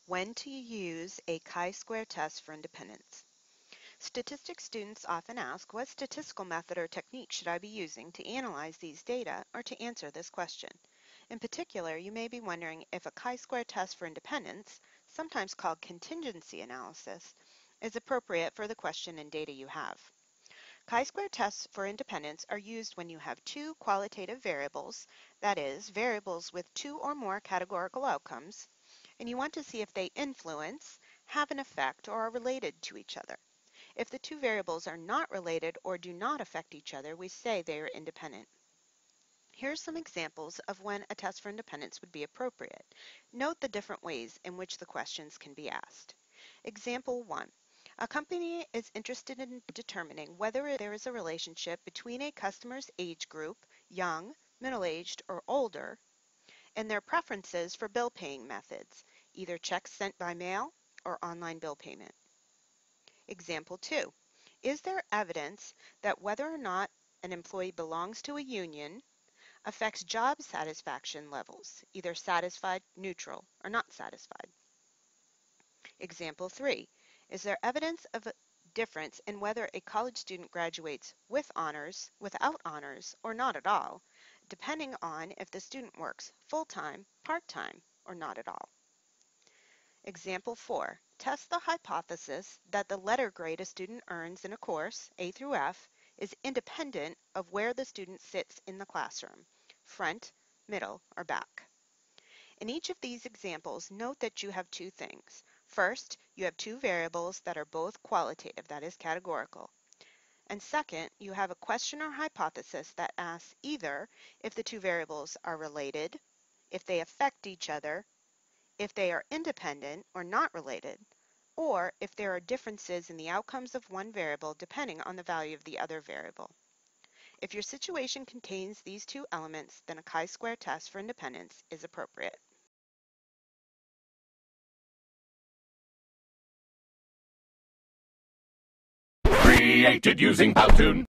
When to use a chi-square test for independence. Statistics students often ask, what statistical method or technique should I be using to analyze these data or to answer this question? In particular, you may be wondering if a chi-square test for independence, sometimes called contingency analysis, is appropriate for the question and data you have. Chi-square tests for independence are used when you have two qualitative variables, that is, variables with two or more categorical outcomes, and you want to see if they influence, have an effect, or are related to each other. If the two variables are not related or do not affect each other, we say they are independent. Here are some examples of when a test for independence would be appropriate. Note the different ways in which the questions can be asked. Example 1. A company is interested in determining whether there is a relationship between a customer's age group, young, middle-aged, or older, and their preferences for bill paying methods, either checks sent by mail or online bill payment. Example 2. Is there evidence that whether or not an employee belongs to a union affects job satisfaction levels, either satisfied, neutral, or not satisfied? Example 3. Is there evidence of a difference in whether a college student graduates with honors, without honors, or not at all, depending on if the student works full-time, part-time, or not at all? Example 4. Test the hypothesis that the letter grade a student earns in a course, A through F, is independent of where the student sits in the classroom, front, middle, or back. In each of these examples, note that you have two things. First, you have two variables that are both qualitative, that is categorical. And second, you have a question or hypothesis that asks either if the two variables are related, if they affect each other, if they are independent or not related, or if there are differences in the outcomes of one variable depending on the value of the other variable. If your situation contains these two elements, then a chi-square test for independence is appropriate. Created using Powtoon.